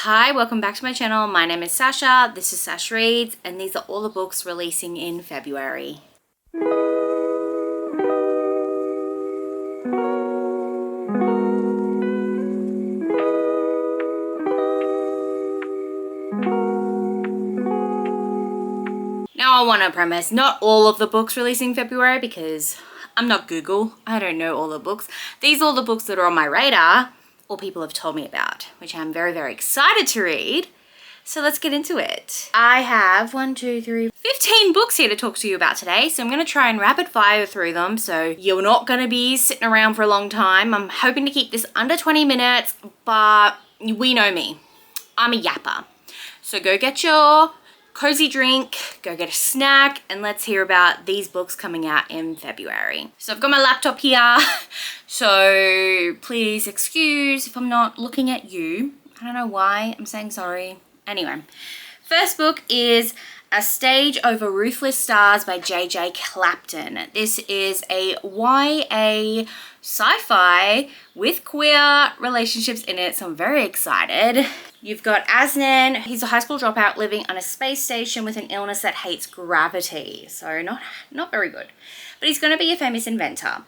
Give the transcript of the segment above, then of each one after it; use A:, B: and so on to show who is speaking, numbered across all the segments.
A: Hi, welcome back to my channel. My name is Sasha, this is Sash Reads, and these are all the books releasing in February. Now I want to premise, not all of the books releasing in February because I'm not Google. I don't know all the books. These are all the books that are on my radar or people have told me about, which I'm very, very excited to read. So let's get into it. I have 15 books here to talk to you about today. So I'm going to try and rapid fire through them. So you're not going to be sitting around for a long time. I'm hoping to keep this under 20 minutes, but we know me. I'm a yapper. So go get your cozy drink, go get a snack, and let's hear about these books coming out in February. So I've got my laptop here, so please excuse if I'm not looking at you. I don't know why I'm saying sorry. Anyway, first book is A Stage Overruthless Stars by J.J. Clapton. This is a YA sci-fi with queer relationships in it, so I'm very excited. You've got Asnan. He's a high school dropout living on a space station with an illness that hates gravity. So not very good. But he's going to be a famous inventor.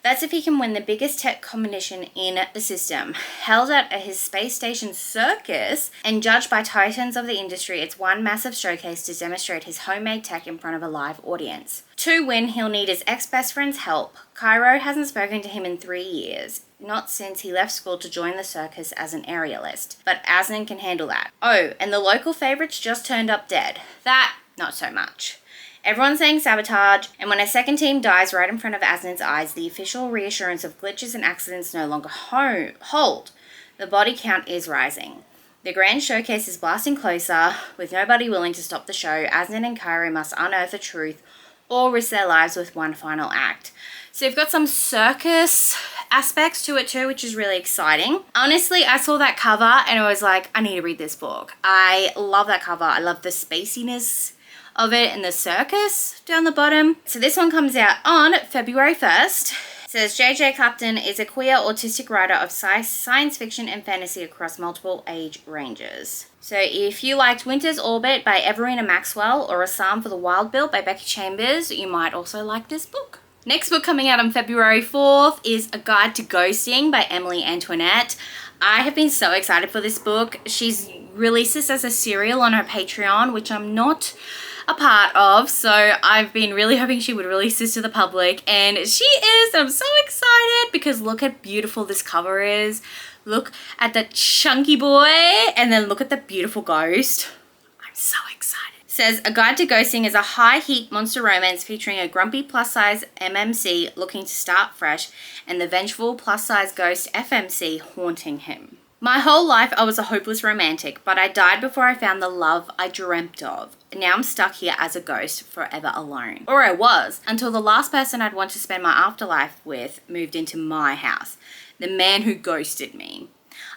A: That's if he can win the biggest tech competition in the system. Held at his space station circus and judged by titans of the industry, it's one massive showcase to demonstrate his homemade tech in front of a live audience. To win, he'll need his ex-best friend's help. Cairo hasn't spoken to him in 3 years. Not since he left school to join the circus as an aerialist. But Asnan can handle that. Oh, and the local favourites just turned up dead. That, not so much. Everyone's saying sabotage, and when a second team dies right in front of Asnan's eyes, the official reassurance of glitches and accidents no longer hold. The body count is rising. The grand showcase is blasting closer, with nobody willing to stop the show. Asnan and Cairo must unearth the truth or risk their lives with one final act. So you've got some circus aspects to it too, which is really exciting. Honestly, I saw that cover and I was like, I need to read this book. I love that cover. I love the spaciness of it and the circus down the bottom. So this one comes out on February 1st. It says J.J. Clapton is a queer autistic writer of science fiction and fantasy across multiple age ranges. So if you liked Winter's Orbit by Everina Maxwell or A Psalm for the Wild Built by Becky Chambers, you might also like this book. Next book coming out on February 4th is A Guide to Ghosting by Emily Antoinette. I have been so excited for this book. She's released this as a serial on her Patreon, which I'm not a part of, so I've been really hoping she would release this to the public, and she is. I'm so excited because look how beautiful this cover is. Look at the chunky boy and then look at the beautiful ghost. I'm so excited. It says A Guide to Ghosting is a high heat monster romance featuring a grumpy plus size MMC looking to start fresh and the vengeful plus size ghost FMC haunting him. My whole life I was a hopeless romantic, but I died before I found the love I dreamt of. Now I'm stuck here as a ghost, forever alone. Or I was, until the last person I'd want to spend my afterlife with moved into my house. The man who ghosted me.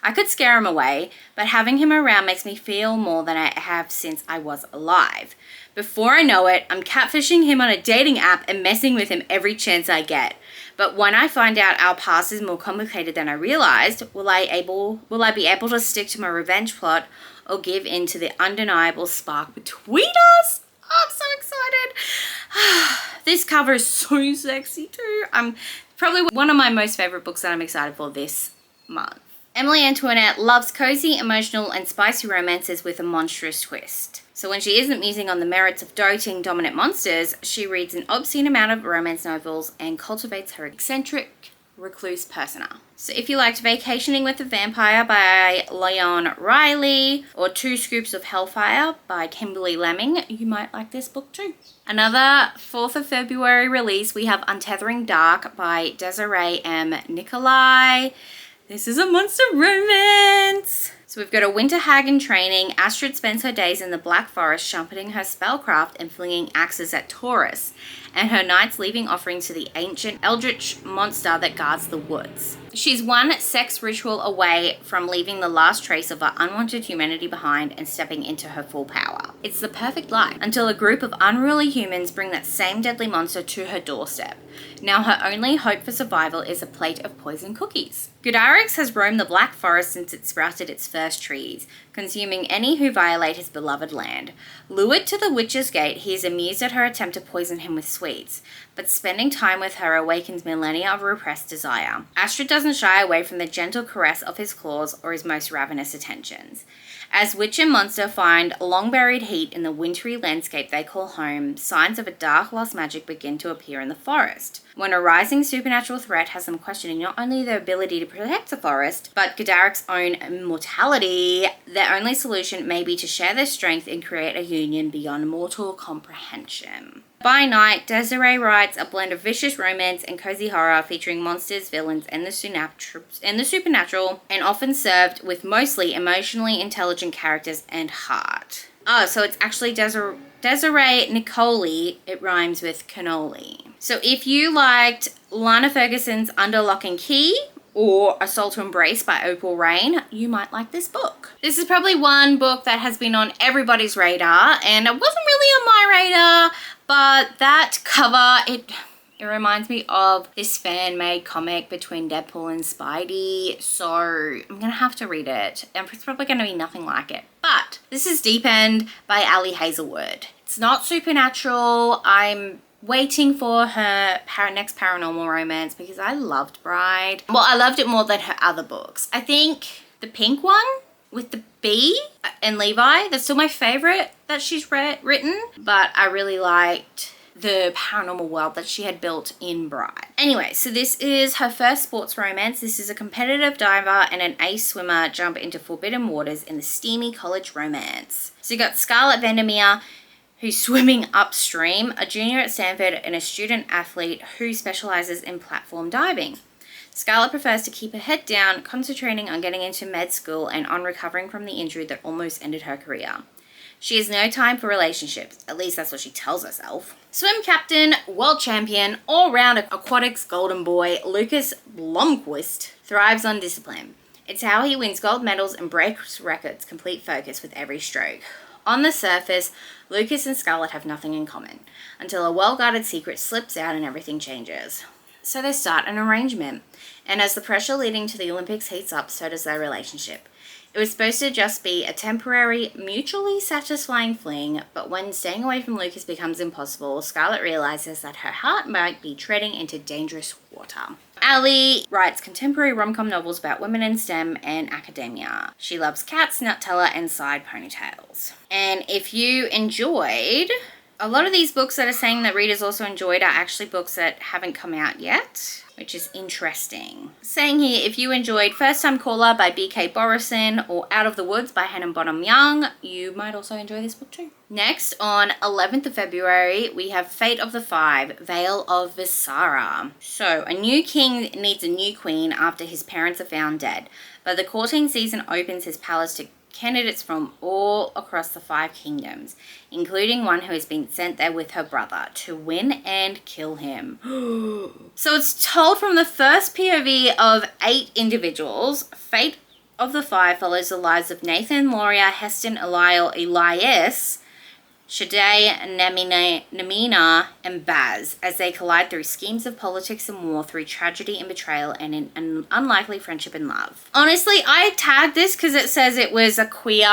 A: I could scare him away, but having him around makes me feel more than I have since I was alive. Before I know it, I'm catfishing him on a dating app and messing with him every chance I get. But when I find out our past is more complicated than I realized, will I be able to stick to my revenge plot or give in to the undeniable spark between us? Oh, I'm so excited. This cover is so sexy too. Probably one of my most favorite books that I'm excited for this month. Emily Antoinette loves cozy, emotional, and spicy romances with a monstrous twist. So when she isn't musing on the merits of doting dominant monsters, she reads an obscene amount of romance novels and cultivates her eccentric recluse persona. So if you liked Vacationing with a Vampire by Leon Riley or Two Scoops of Hellfire by Kimberly Lemming, you might like this book too. Another 4th of February release, we have Untethering Dark by Desiree M. Nicolai. This is a monster romance. So we've got a winter hag in training. Astrid spends her days in the Black Forest sharpening her spellcraft and flinging axes at Taurus, and her nights leaving offerings to the ancient eldritch monster that guards the woods. She's one sex ritual away from leaving the last trace of her unwanted humanity behind and stepping into her full power. It's the perfect life until a group of unruly humans bring that same deadly monster to her doorstep. Now her only hope for survival is a plate of poisoned cookies. Gudarix has roamed the Black Forest since it sprouted its first trees, consuming any who violate his beloved land. Lured to the Witch's Gate, he is amused at her attempt to poison him with sweets, but spending time with her awakens millennia of repressed desire. Astrid doesn't shy away from the gentle caress of his claws or his most ravenous attentions. As witch and monster find long-buried heat in the wintry landscape they call home, signs of a dark lost magic begin to appear in the forest. When a rising supernatural threat has them questioning not only their ability to protect the forest, but Gudaric's own immortality, their only solution may be to share their strength and create a union beyond mortal comprehension. By night, Desiree writes a blend of vicious romance and cozy horror featuring monsters, villains, and the supernatural, and often served with mostly emotionally intelligent characters and heart. Oh, so it's actually Desiree Nicole. It rhymes with cannoli. So if you liked Lana Ferguson's Under Lock and Key or Assault to Embrace by Opal Rain, you might like this book. This is probably one book that has been on everybody's radar, and it wasn't really on my radar, but that cover, it reminds me of this fan-made comic between Deadpool and Spidey, so I'm gonna have to read it. And it's probably gonna be nothing like it. But this is Deepend by Ali Hazelwood. It's not supernatural. I'm waiting for her next paranormal romance because I loved Bride. Well, I loved it more than her other books. I think the pink one with the bee and Levi, that's still my favorite that she's written, but I really liked the paranormal world that she had built in Bride. Anyway, so this is her first sports romance. This is a competitive diver and an ace swimmer jump into forbidden waters in the steamy college romance. So you got Scarlett Vandermeer, who's swimming upstream, a junior at Stanford and a student athlete who specializes in platform diving. Scarlett prefers to keep her head down, concentrating on getting into med school and on recovering from the injury that almost ended her career. She has no time for relationships, at least that's what she tells herself. Swim captain, world champion, all-round aquatics golden boy, Lucas Blomqvist thrives on discipline. It's how he wins gold medals and breaks records, complete focus with every stroke. On the surface, Lucas and Scarlett have nothing in common, until a well-guarded secret slips out and everything changes. So they start an arrangement, and as the pressure leading to the Olympics heats up, so does their relationship. It was supposed to just be a temporary, mutually satisfying fling, but when staying away from Lucas becomes impossible, Scarlett realizes that her heart might be treading into dangerous water. Ali writes contemporary rom-com novels about women in STEM and academia. She loves cats, Nutella, and side ponytails. And if you enjoyed, a lot of these books that are saying that readers also enjoyed are actually books that haven't come out yet, which is interesting. Saying here, if you enjoyed First Time Caller by B.K. Borison or Out of the Woods by Hannah Bonham Young, you might also enjoy this book too. Next, on 11th of February, we have Fate of the Five, Veil of Visara. So, a new king needs a new queen after his parents are found dead, but the courting season opens his palace to candidates from all across the Five Kingdoms, including one who has been sent there with her brother to win and kill him. So it's told from the first POV of 8 individuals. Fate of the Five follows the lives of Nathan, Loria, Heston, Elias, Shaddai, Namina, and Baz as they collide through schemes of politics and war, through tragedy and betrayal, and an unlikely friendship and love. Honestly, I tagged this because it says it was a queer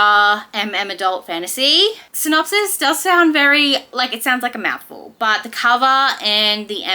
A: adult fantasy. Synopsis does sound it sounds like a mouthful, but the cover and the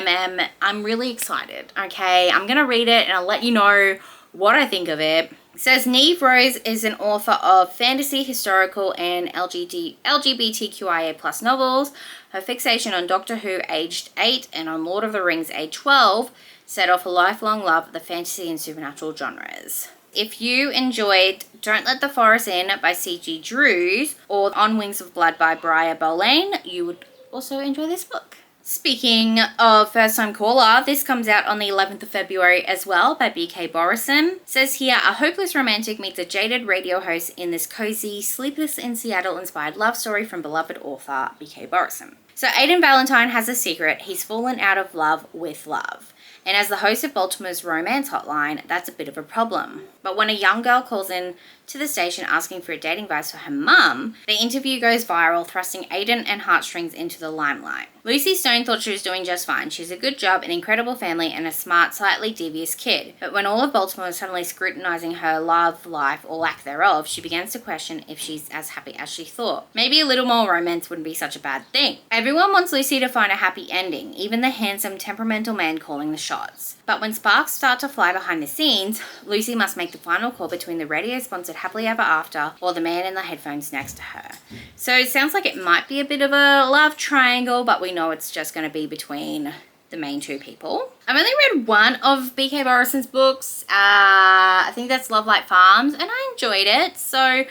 A: I'm really excited, okay? I'm gonna read it and I'll let you know what I think of it. It says Neve Rose is an author of fantasy, historical, and LGBTQIA+ novels. Her fixation on Doctor Who aged 8 and on Lord of the Rings age 12 set off a lifelong love of the fantasy and supernatural genres. If you enjoyed Don't Let the Forest In by C.G. Drews or On Wings of Blood by Briar Bolayne, you would also enjoy this book. Speaking of First Time Caller, this comes out on the 11th of February as well by B.K. Borison. It says here, a hopeless romantic meets a jaded radio host in this cozy, Sleepless in Seattle-inspired love story from beloved author B.K. Borison. So Aidan Valentine has a secret. He's fallen out of love with love. And as the host of Baltimore's romance hotline, that's a bit of a problem. But when a young girl calls in to the station asking for a dating advice for her mum, the interview goes viral, thrusting Aiden and Heartstrings into the limelight. Lucy Stone thought she was doing just fine. She's a good job, an incredible family, and a smart, slightly devious kid. But when all of Baltimore is suddenly scrutinizing her love life or lack thereof, she begins to question if she's as happy as she thought. Maybe a little more romance wouldn't be such a bad thing. Everyone wants Lucy to find a happy ending, even the handsome, temperamental man calling the shots. But when sparks start to fly behind the scenes, Lucy must make the final call between the radio-sponsored Happily Ever After or the man in the headphones next to her. So it sounds like it might be a bit of a love triangle, but we know it's just going to be between the main two people. I've only read one of B.K. Borrison's books. I think that's Love Light Farms, and I enjoyed it. So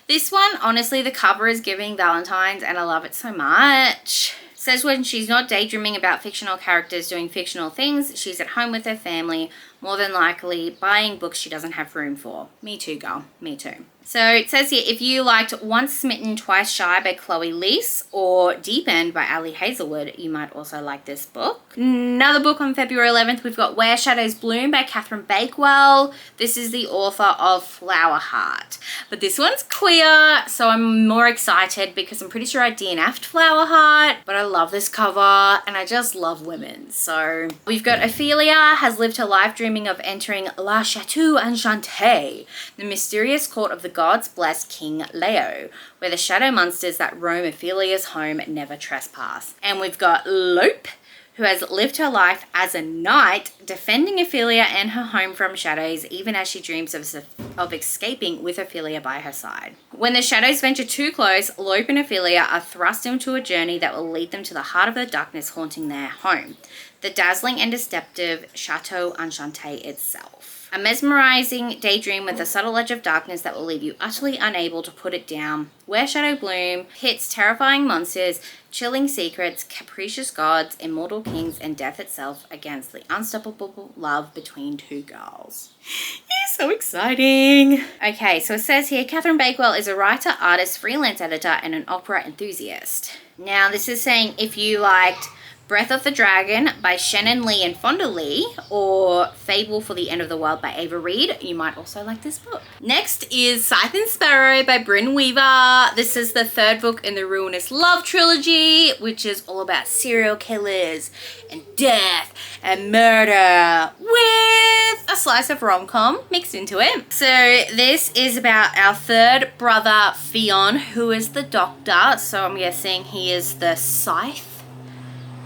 A: this one, honestly, the cover is giving Valentine's, and I love it so much. Says when she's not daydreaming about fictional characters doing fictional things, she's at home with her family, more than likely buying books she doesn't have room for. Me too, girl. Me too. So it says here, if you liked Once Smitten, Twice Shy by Chloe Leese or Deepend by Ali Hazelwood, you might also like this book. Another book on February 11th, we've got Where Shadows Bloom by Catherine Bakewell. This is the author of Flower Heart. But this one's queer, so I'm more excited because I'm pretty sure I DNF'd Flower Heart, but I love this cover and I just love women. So we've got Ophelia has lived her life dreaming of entering La Chateau Enchanté, the mysterious court of the gods bless King Leo, where the shadow monsters that roam Ophelia's home never trespass. And we've got Lope, who has lived her life as a knight, defending Ophelia and her home from shadows, even as she dreams of escaping with Ophelia by her side. When the shadows venture too close, Lope and Ophelia are thrust into a journey that will lead them to the heart of the darkness haunting their home, the dazzling and deceptive Chateau Enchanté itself. A mesmerizing daydream with a subtle edge of darkness that will leave you utterly unable to put it down. Where Shadow Bloom pits terrifying monsters, chilling secrets, capricious gods, immortal kings, and death itself against the unstoppable love between two girls. It's so exciting. Okay, so it says here, Catherine Bakewell is a writer, artist, freelance editor, and an opera enthusiast. Now, this is saying if you liked Breath of the Dragon by Shannon Lee and Fonda Lee, or Fable for the End of the World by Ava Reid, you might also like this book. Next is Scythe Sparrow by Bryn Weaver. This is the third book in the Ruinous Love trilogy, which is all about serial killers and death and murder with a slice of rom-com mixed into it. So this is about our third brother, Fionn, who is the doctor. So I'm guessing he is the Scythe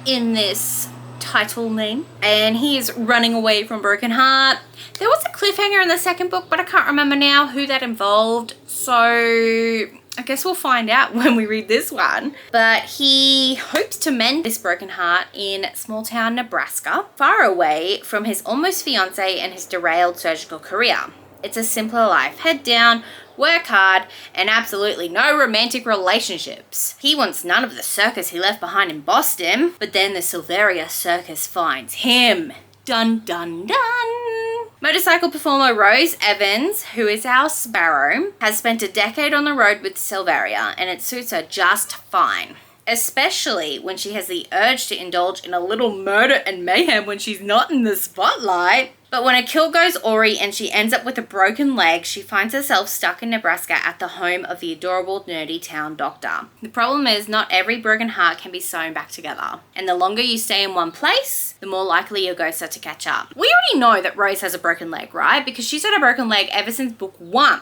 A: in this title name, and he is running away from Broken Heart. There was a cliffhanger in the second book, but I can't remember now who that involved, so I guess we'll find out when we read this one. But he hopes to mend this broken heart in small town Nebraska, far away from his almost fiance and his derailed surgical career. It's a simpler life. Head down, work hard, and absolutely no romantic relationships. He wants none of the circus he left behind in Boston, but then the Silveria circus finds him. Dun dun dun. Motorcycle performer Rose Evans, who is our Sparrow, has spent a decade on the road with Silveria, and it suits her just fine. Especially when she has the urge to indulge in a little murder and mayhem when she's not in the spotlight. But when a kill goes awry and she ends up with a broken leg, she finds herself stuck in Nebraska at the home of the adorable nerdy town doctor. The problem is not every broken heart can be sewn back together. And the longer you stay in one place, the more likely your ghosts are to catch up. We already know that Rose has a broken leg, right? Because she's had a broken leg ever since book 1.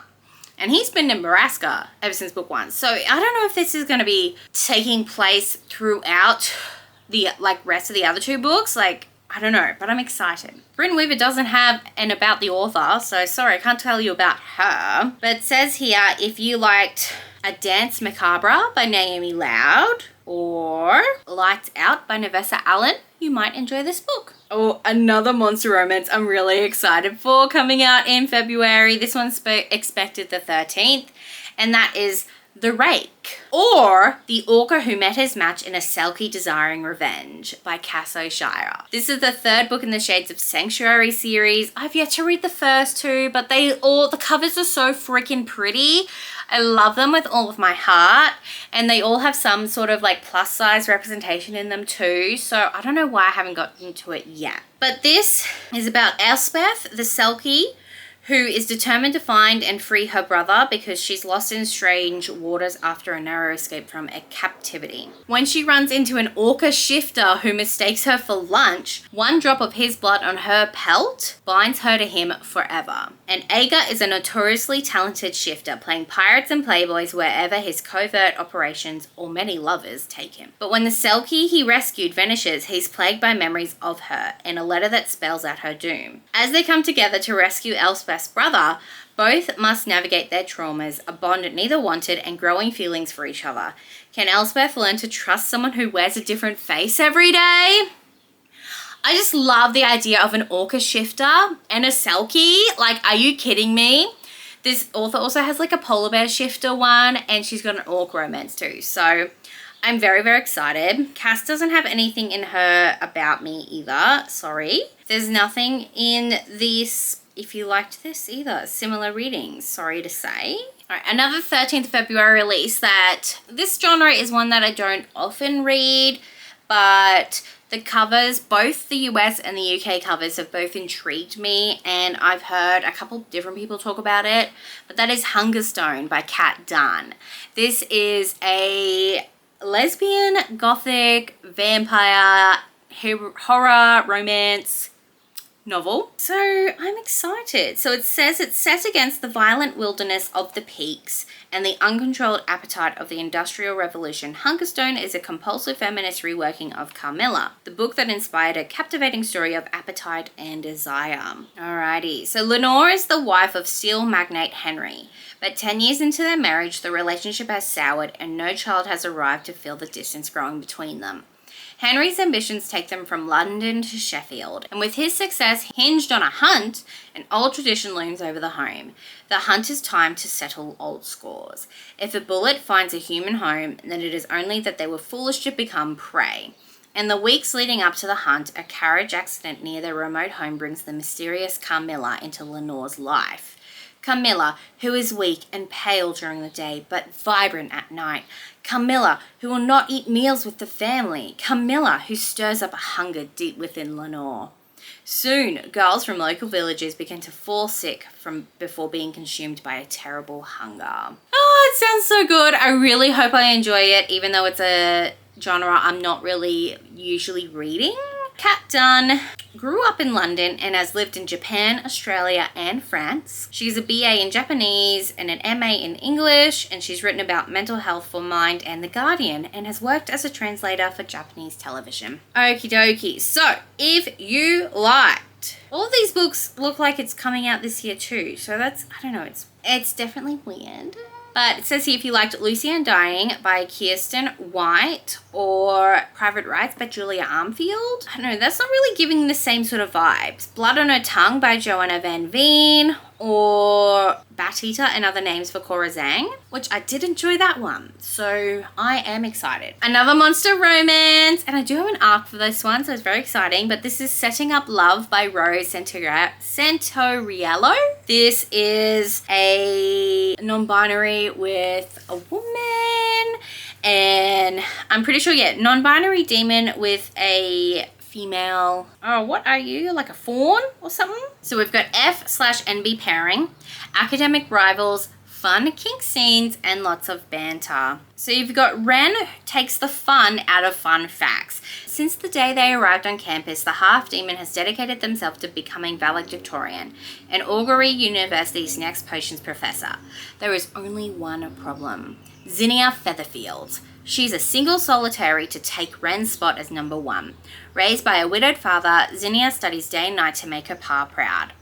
A: And he's been in Nebraska ever since book 1. So I don't know if this is going to be taking place throughout the rest of the other 2 books. I don't know, but I'm excited. Bryn Weaver doesn't have an about the author, so sorry, I can't tell you about her. But it says here, if you liked A Dance Macabre by Naomi Loud or Lights Out by Nevessa Allen, you might enjoy this book. Oh, another monster romance I'm really excited for coming out in February. This one's expected the 13th, and that is The Rake, or The Orca Who Met His Match in a Selkie Desiring Revenge by Cass O'Shire. This is the 3rd book in the Shades of Sanctuary series. I've yet to read the first 2, but the covers are so freaking pretty. I love them with all of my heart, and they all have some sort of plus size representation in them too, so I don't know why I haven't gotten into it yet. But this is about Elspeth, the Selkie, who is determined to find and free her brother because she's lost in strange waters after a narrow escape from a captivity. When she runs into an orca shifter who mistakes her for lunch, one drop of his blood on her pelt binds her to him forever. And Aga is a notoriously talented shifter, playing pirates and playboys wherever his covert operations or many lovers take him. But when the Selkie he rescued vanishes, he's plagued by memories of her and a letter that spells out her doom. As they come together to rescue Elspeth's brother, both must navigate their traumas, a bond neither wanted, and growing feelings for each other. Can Elspeth learn to trust someone who wears a different face every day? I just love the idea of an orca shifter and a Selkie. Like, are you kidding me? This author also has like a polar bear shifter one, and she's got an orc romance too. So I'm very, very excited. Cass doesn't have anything in her about me either. Sorry. There's nothing in this, if you liked this either. Similar readings, sorry to say. All right, another 13th February release that this genre is one that I don't often read, but the covers, both the US and the UK covers, have both intrigued me, and I've heard a couple different people talk about it, but that is Hungerstone by Kat Dunn. This is a lesbian, gothic, vampire, horror, romance novel. So I'm excited. So it says it's set against the violent wilderness of the peaks and the uncontrolled appetite of the Industrial Revolution. Hungerstone is a compulsive feminist reworking of Carmilla, the book that inspired a captivating story of appetite and desire. Alrighty, so Lenore is the wife of steel magnate Henry, but 10 years into their marriage, the relationship has soured and no child has arrived to fill the distance growing between them. Henry's ambitions take them from London to Sheffield, and with his success hinged on a hunt, an old tradition looms over the home. The hunt is time to settle old scores. If a bullet finds a human home, then it is only that they were foolish to become prey. In the weeks leading up to the hunt, a carriage accident near their remote home brings the mysterious Carmilla into Lenore's life. Carmilla, who is weak and pale during the day, but vibrant at night. Carmilla, who will not eat meals with the family. Carmilla, who stirs up a hunger deep within Lenore. Soon, girls from local villages begin to fall sick before being consumed by a terrible hunger. Oh, it sounds so good. I really hope I enjoy it, even though it's a genre I'm not really usually reading. Kat Dunn grew up in London and has lived in Japan, Australia, and France. She's a BA in Japanese and an MA in English, and she's written about mental health for Mind and The Guardian, and has worked as a translator for Japanese television. Okie dokie. So, if you liked, all of these books look like it's coming out this year too, so that's, I don't know, it's definitely weird. But it says here, if you liked Lucy Ann Dying by Kirsten White or Private Rights by Julia Armfield, I don't know, that's not really giving the same sort of vibes. Blood on Her Tongue by Joanna Van Veen, or Bat Eater and Other Names for Cora Zhang, which I did enjoy that one, so I am excited. Another monster romance, and I do have an arc for this one, so it's very exciting, but this is Setting Up Love by Rose Santoriello. This is a non-binary with a woman, and I'm pretty sure, yeah, non-binary demon with a female, oh, what are you, like a fawn or something? So we've got F/NB pairing, academic rivals, fun kink scenes, and lots of banter. So you've got Ren takes the fun out of fun facts. Since the day they arrived on campus, the half-demon has dedicated themselves to becoming valedictorian and Augury University's next potions professor. There is only one problem. Zinnia Featherfield. She's a single solitary to take Ren's spot as number one. Raised by a widowed father, Zinnia studies day and night to make her pa proud.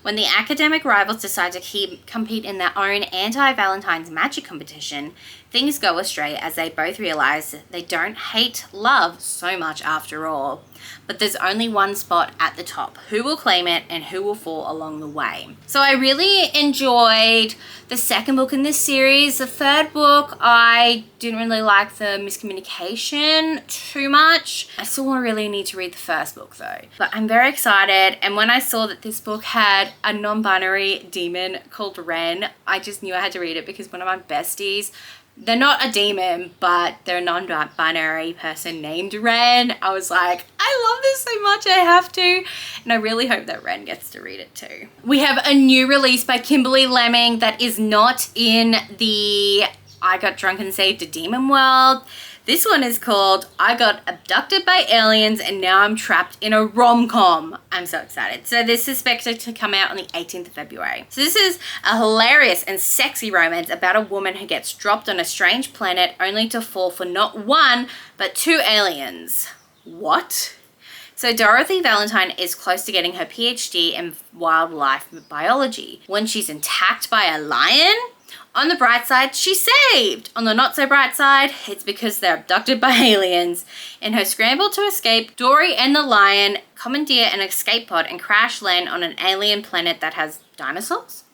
A: When the academic rivals decide to compete in their own anti-Valentine's magic competition, things go astray as they both realize they don't hate love so much after all. But there's only one spot at the top. Who will claim it and who will fall along the way? So I really enjoyed the second book in this series. The third book I didn't really like the miscommunication too much. I still really need to read the first book though. But I'm very excited, and when I saw that this book had a non-binary demon called Ren, I just knew I had to read it because one of my besties, they're not a demon, but they're a non-binary person named Ren. I was like, I love this so much, I have to. And I really hope that Ren gets to read it too. We have a new release by Kimberly Lemming that is not in the I Got Drunk and Saved a Demon world. This one is called I Got Abducted by Aliens and Now I'm Trapped in a Rom-Com. I'm so excited. So this is expected to come out on the 18th of February. So this is a hilarious and sexy romance about a woman who gets dropped on a strange planet only to fall for not one, but 2 aliens. What? So Dorothy Valentine is close to getting her PhD in wildlife biology when she's attacked by a lion. On the bright side, she's saved. On the not so bright side, it's because they're abducted by aliens. In her scramble to escape, Dory and the lion commandeer an escape pod and crash land on an alien planet that has dinosaurs.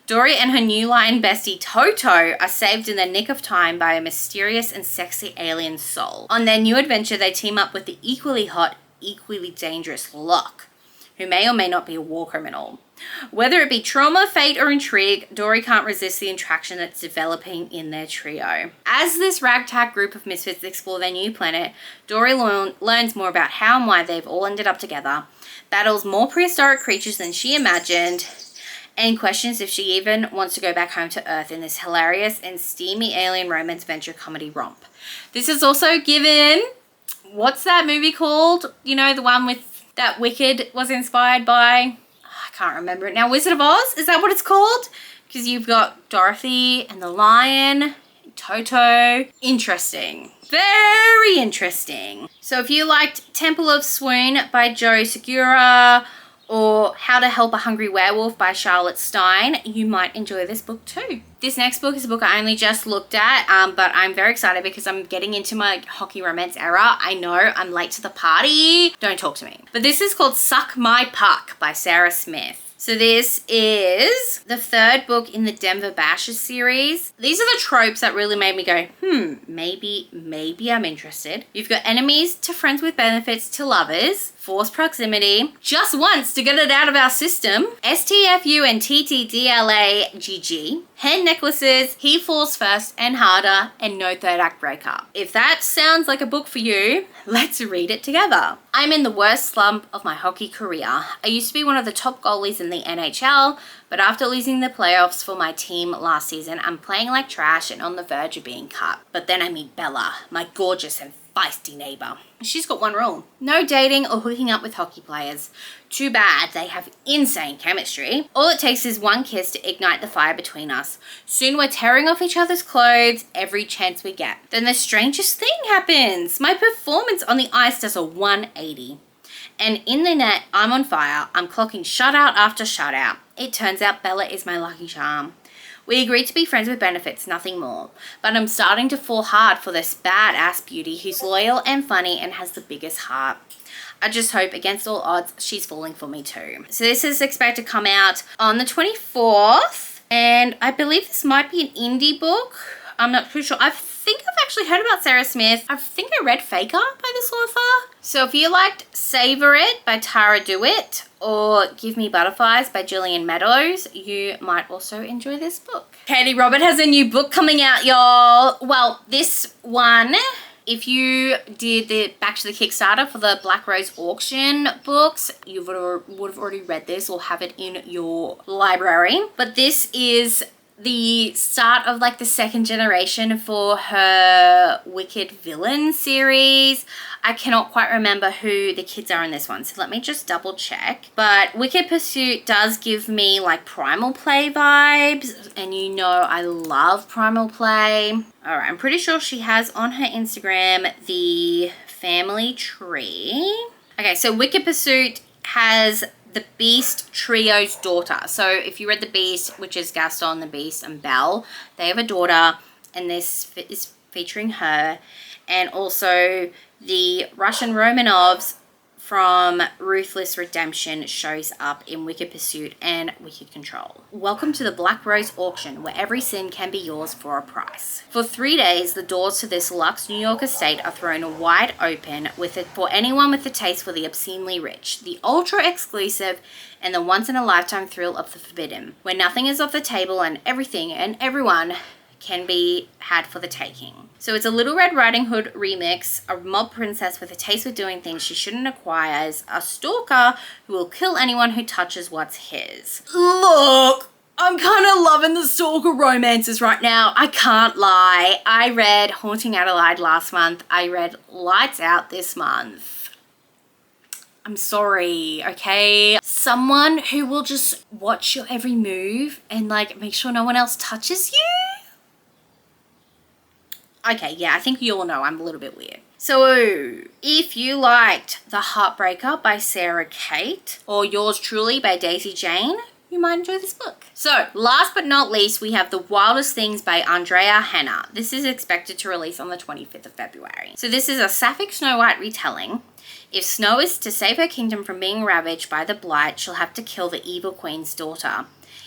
A: Dory and her new lion bestie Toto are saved in the nick of time by a mysterious and sexy alien soul. On their new adventure, they team up with the equally hot, equally dangerous Locke, who may or may not be a war criminal. Whether it be trauma, fate, or intrigue, Dory can't resist the attraction that's developing in their trio. As this ragtag group of misfits explore their new planet, Dory learns more about how and why they've all ended up together, battles more prehistoric creatures than she imagined, and questions if she even wants to go back home to Earth in this hilarious and steamy alien romance venture comedy romp. This is also given, what's that movie called? You know, the one with that Wicked was inspired by? I can't remember it now. Wizard of Oz? Is that what it's called? Because you've got Dorothy and the lion, Toto. Interesting. Very interesting. So if you liked Temple of Swoon by Joe Segura or How to Help a Hungry Werewolf by Charlotte Stein, you might enjoy this book too. This next book is a book I only just looked at, but I'm very excited because I'm getting into my hockey romance era. I know I'm late to the party. Don't talk to me. But this is called Suck My Puck by Sarah Smith. So this is the 3rd book in the Denver Bashes series. These are the tropes that really made me go, maybe I'm interested. You've got enemies to friends with benefits to lovers, forced proximity, just once to get it out of our system, STFU and TTDLA hand necklaces, he falls first and harder, and no 3rd act breakup. If that sounds like a book for you, let's read it together. I'm in the worst slump of my hockey career. I used to be one of the top goalies in the NHL, but after losing the playoffs for my team last season, I'm playing like trash and on the verge of being cut. But then I meet Bella, my gorgeous and feisty neighbor. She's got one rule: no dating or hooking up with hockey players. Too bad, they have insane chemistry. All it takes is one kiss to ignite the fire between us. Soon we're tearing off each other's clothes every chance we get. Then the strangest thing happens. My performance on the ice does a 180. And in the net, I'm on fire. I'm clocking shutout after shutout. It turns out Bella is my lucky charm. We agreed to be friends with benefits, nothing more. But I'm starting to fall hard for this badass beauty who's loyal and funny and has the biggest heart. I just hope, against all odds, she's falling for me too. So this is expected to come out on the 24th. And I believe this might be an indie book. I'm not too sure. I think I've actually heard about Sarah Smith. I think I read Faker by this author. So if you liked Savor It by Tara DeWitt or Give Me Butterflies by Gillian Meadows, you might also enjoy this book. Katie Robert has a new book coming out, y'all. Well, this one, if you did the back to the Kickstarter for the Black Rose auction books, you would have already read this or have it in your library. But this is the start of like the 2nd generation for her Wicked Villain series. I cannot quite remember who the kids are in this one, so let me just double check. But Wicked Pursuit does give me like Primal Play vibes, and you know I love Primal Play. All right, I'm pretty sure she has on her Instagram the family tree. Okay, so Wicked Pursuit has the Beast trio's daughter. So if you read The Beast, which is Gaston, the Beast, and Belle, they have a daughter, and this is featuring her. And also the Russian Romanovs from Ruthless Redemption shows up in Wicked Pursuit and Wicked Control. Welcome to the Black Rose Auction, where every sin can be yours for a price. For 3 days, the doors to this luxe New York estate are thrown wide open for anyone with a taste for the obscenely rich, the ultra-exclusive, and the once-in-a-lifetime thrill of the forbidden, where nothing is off the table and everything and everyone can be had for the taking. So it's a Little Red Riding Hood remix, a mob princess with a taste for doing things she shouldn't acquire, a stalker who will kill anyone who touches what's his. Look, I'm kind of loving the stalker romances right now. I can't lie. I read Haunting Adelaide last month. I read Lights Out this month. I'm sorry, okay? Someone who will just watch your every move and like make sure no one else touches you? Okay, yeah, I think you all know I'm a little bit weird. So, if you liked The Heartbreaker by Sarah Kate or Yours Truly by Daisy Jane, you might enjoy this book. So, last but not least, we have The Wildest Things by Andrea Hanna. This is expected to release on the 25th of February. So this is a sapphic Snow White retelling. If Snow is to save her kingdom from being ravaged by the blight, she'll have to kill the evil queen's daughter.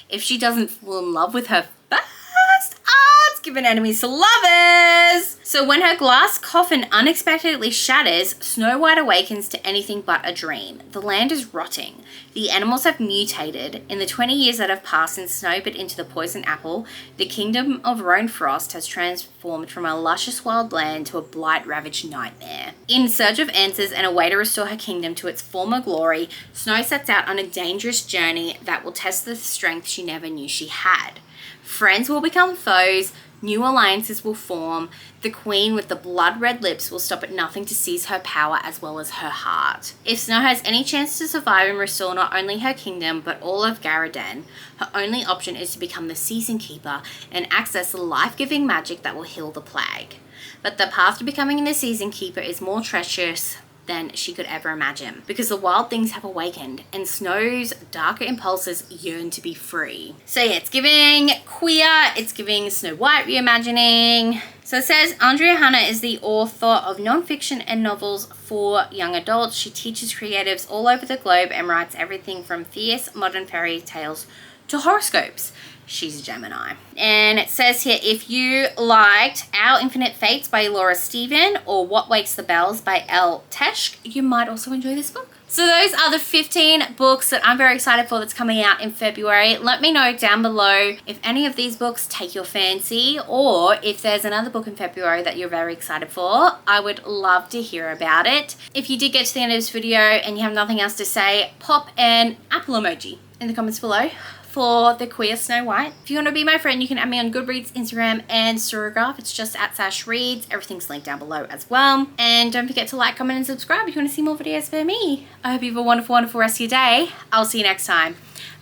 A: If she doesn't fall in love with her first, it's given enemies to lovers. So when her glass coffin unexpectedly shatters, Snow White awakens to anything but a dream. The land is rotting. The animals have mutated. In the 20 years that have passed since Snow bit into the poison apple, the kingdom of Roan Frost has transformed from a luscious wild land to a blight-ravaged nightmare. In search of answers and a way to restore her kingdom to its former glory, Snow sets out on a dangerous journey that will test the strength she never knew she had. Friends will become foes, new alliances will form, the queen with the blood-red lips will stop at nothing to seize her power as well as her heart. If Snow has any chance to survive and restore not only her kingdom but all of Garadan, her only option is to become the Season Keeper and access the life-giving magic that will heal the plague. But the path to becoming the Season Keeper is more treacherous than she could ever imagine, because the wild things have awakened and Snow's darker impulses yearn to be free. So yeah, it's giving queer, it's giving Snow White reimagining. So it says Andrea Hanna is the author of non-fiction and novels for young adults. She teaches creatives all over the globe and writes everything from fierce modern fairy tales to horoscopes. She's a Gemini. And it says here, if you liked Our Infinite Fates by Laura Stephen or What Wakes the Bells by Elle Tesh, you might also enjoy this book. So those are the 15 books that I'm very excited for that's coming out in February. Let me know down below if any of these books take your fancy or if there's another book in February that you're very excited for. I would love to hear about it. If you did get to the end of this video and you have nothing else to say, pop an apple emoji in the comments below for the queer Snow White. If you want to be my friend, you can add me on Goodreads, Instagram, and Storygraph. It's just @SashReads. Everything's linked down below as well. And don't forget to like, comment, and subscribe if you want to see more videos for me. I hope you have a wonderful, wonderful rest of your day. I'll see you next time.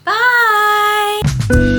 A: Bye!